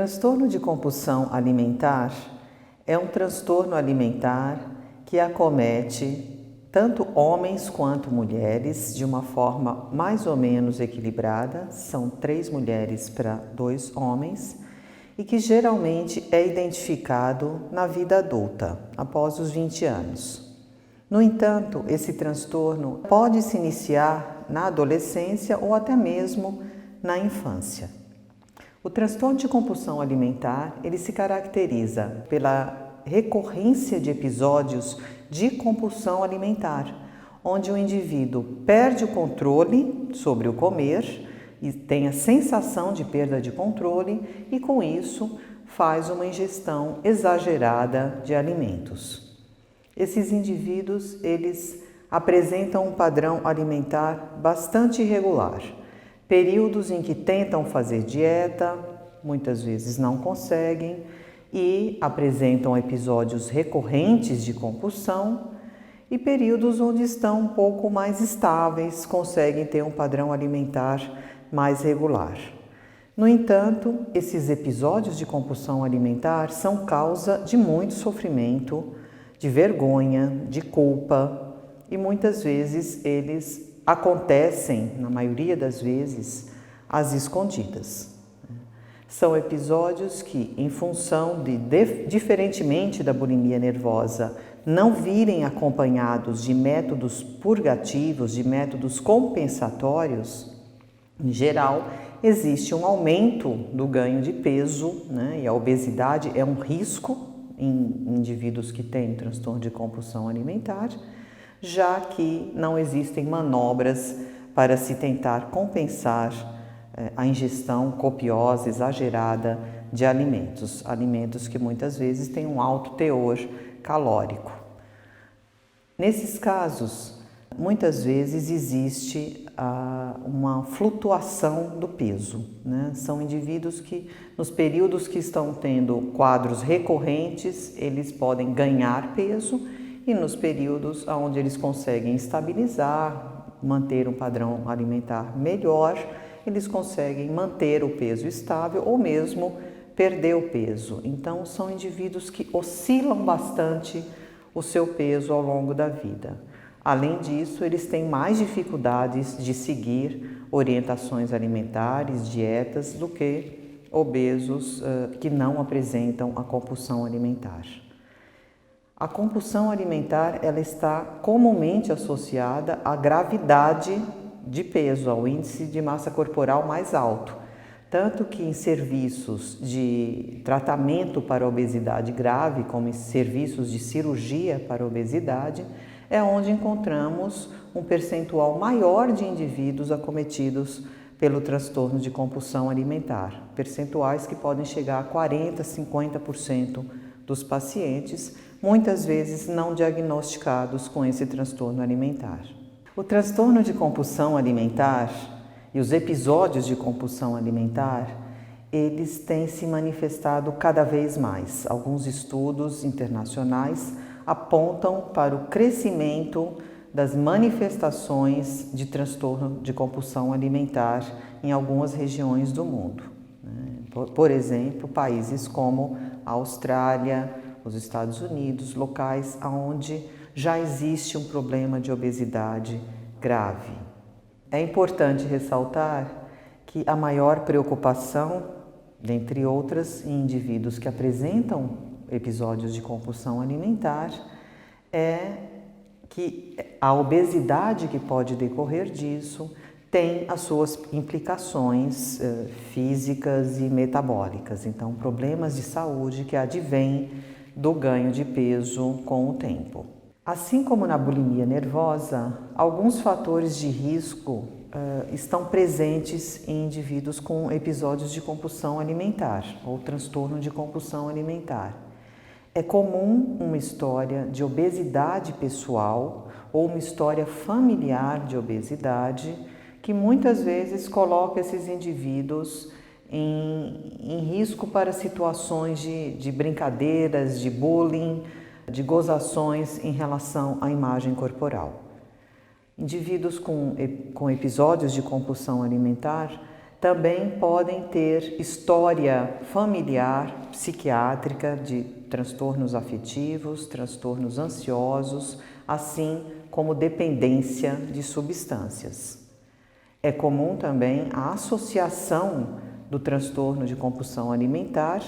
Transtorno de compulsão alimentar é um transtorno alimentar que acomete tanto homens quanto mulheres de uma forma mais ou menos equilibrada, são 3 mulheres para 2 homens, e que geralmente é identificado na vida adulta, após os 20 anos. No entanto, esse transtorno pode se iniciar na adolescência ou até mesmo na infância. O transtorno de compulsão alimentar, ele se caracteriza pela recorrência de episódios de compulsão alimentar, onde o indivíduo perde o controle sobre o comer e tem a sensação de perda de controle e com isso faz uma ingestão exagerada de alimentos. Esses indivíduos, eles apresentam um padrão alimentar bastante irregular. Períodos em que tentam fazer dieta, muitas vezes não conseguem e apresentam episódios recorrentes de compulsão e períodos onde estão um pouco mais estáveis, conseguem ter um padrão alimentar mais regular. No entanto, esses episódios de compulsão alimentar são causa de muito sofrimento, de vergonha, de culpa e muitas vezes eles acontecem, na maioria das vezes, às escondidas. São episódios que, em função de, diferentemente da bulimia nervosa, não virem acompanhados de métodos purgativos, de métodos compensatórios, em geral, existe um aumento do ganho de peso, e a obesidade é um risco em indivíduos que têm transtorno de compulsão alimentar, já que não existem manobras para se tentar compensar a ingestão copiosa, exagerada de alimentos que muitas vezes têm um alto teor calórico. Nesses casos, muitas vezes existe uma flutuação do peso, São indivíduos que, nos períodos que estão tendo quadros recorrentes, eles podem ganhar peso e nos períodos onde eles conseguem estabilizar, manter um padrão alimentar melhor, eles conseguem manter o peso estável ou mesmo perder o peso. Então, são indivíduos que oscilam bastante o seu peso ao longo da vida. Além disso, eles têm mais dificuldades de seguir orientações alimentares, dietas, do que obesos que não apresentam a compulsão alimentar. A compulsão alimentar, ela está comumente associada à gravidade de peso, ao índice de massa corporal mais alto. Tanto que em serviços de tratamento para obesidade grave, como em serviços de cirurgia para obesidade, é onde encontramos um percentual maior de indivíduos acometidos pelo transtorno de compulsão alimentar. Percentuais que podem chegar a 40%, 50% dos pacientes, muitas vezes não diagnosticados com esse transtorno alimentar. O transtorno de compulsão alimentar e os episódios de compulsão alimentar, eles têm se manifestado cada vez mais. Alguns estudos internacionais apontam para o crescimento das manifestações de transtorno de compulsão alimentar em algumas regiões do mundo. Por exemplo, países como a Austrália, os Estados Unidos, locais onde já existe um problema de obesidade grave. É importante ressaltar que a maior preocupação, dentre outras, em indivíduos que apresentam episódios de compulsão alimentar, é que a obesidade que pode decorrer disso tem as suas implicações físicas e metabólicas. Então, problemas de saúde que advêm do ganho de peso com o tempo. Assim como na bulimia nervosa, alguns fatores de risco estão presentes em indivíduos com episódios de compulsão alimentar ou transtorno de compulsão alimentar. É comum uma história de obesidade pessoal ou uma história familiar de obesidade que muitas vezes coloca esses indivíduos em risco para situações de brincadeiras, de bullying, de gozações em relação à imagem corporal. Indivíduos com episódios de compulsão alimentar também podem ter história familiar psiquiátrica de transtornos afetivos, transtornos ansiosos, assim como dependência de substâncias. É comum também a associação do transtorno de compulsão alimentar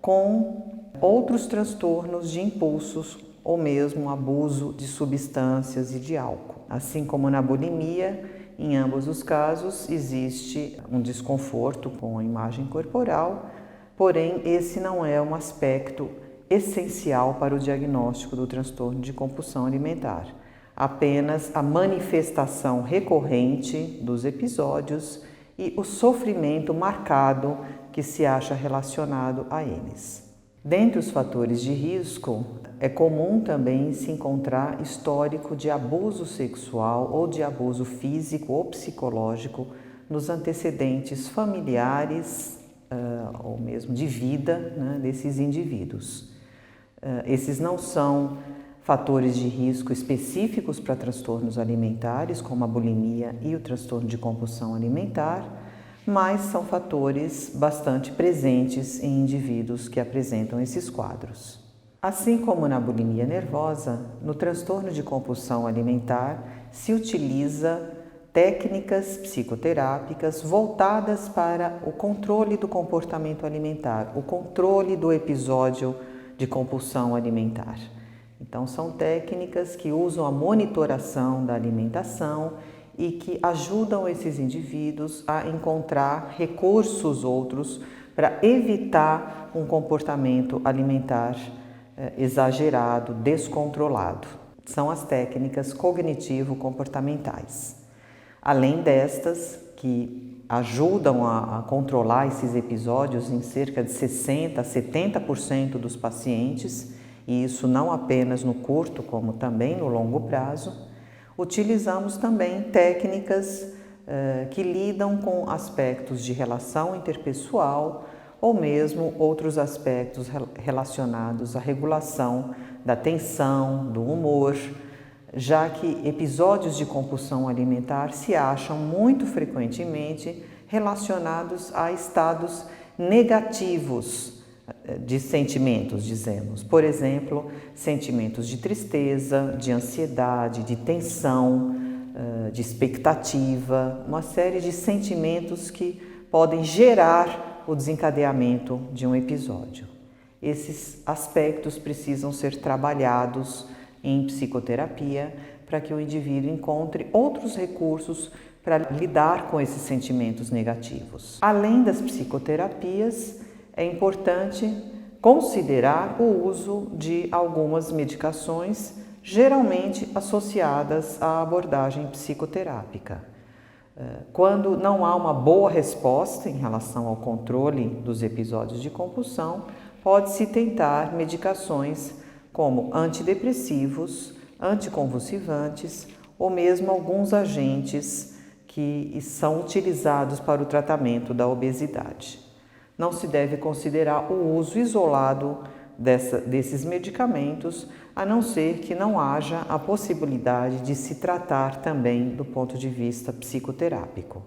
com outros transtornos de impulsos ou mesmo abuso de substâncias e de álcool. Assim como na bulimia, em ambos os casos existe um desconforto com a imagem corporal, porém esse não é um aspecto essencial para o diagnóstico do transtorno de compulsão alimentar. Apenas a manifestação recorrente dos episódios e o sofrimento marcado que se acha relacionado a eles. Dentre os fatores de risco, é comum também se encontrar histórico de abuso sexual ou de abuso físico ou psicológico nos antecedentes familiares ou mesmo de vida, né, desses indivíduos. Esses não são fatores de risco específicos para transtornos alimentares, como a bulimia e o transtorno de compulsão alimentar, mas são fatores bastante presentes em indivíduos que apresentam esses quadros. Assim como na bulimia nervosa, no transtorno de compulsão alimentar se utiliza técnicas psicoterápicas voltadas para o controle do comportamento alimentar, o controle do episódio de compulsão alimentar. Então, são técnicas que usam a monitoração da alimentação e que ajudam esses indivíduos a encontrar recursos outros para evitar um comportamento alimentar exagerado, descontrolado. São as técnicas cognitivo-comportamentais. Além destas, que ajudam a controlar esses episódios em cerca de 60% a 70% dos pacientes, e isso não apenas no curto, como também no longo prazo, utilizamos também técnicas que lidam com aspectos de relação interpessoal ou mesmo outros aspectos relacionados à regulação da tensão, do humor, já que episódios de compulsão alimentar se acham muito frequentemente relacionados a estados negativos de sentimentos, dizemos. Por exemplo, sentimentos de tristeza, de ansiedade, de tensão, de expectativa, uma série de sentimentos que podem gerar o desencadeamento de um episódio. Esses aspectos precisam ser trabalhados em psicoterapia para que o indivíduo encontre outros recursos para lidar com esses sentimentos negativos. Além das psicoterapias, é importante considerar o uso de algumas medicações, geralmente associadas à abordagem psicoterápica. Quando não há uma boa resposta em relação ao controle dos episódios de compulsão, pode-se tentar medicações como antidepressivos, anticonvulsivantes ou mesmo alguns agentes que são utilizados para o tratamento da obesidade. Não se deve considerar o uso isolado desses medicamentos, a não ser que não haja a possibilidade de se tratar também do ponto de vista psicoterápico.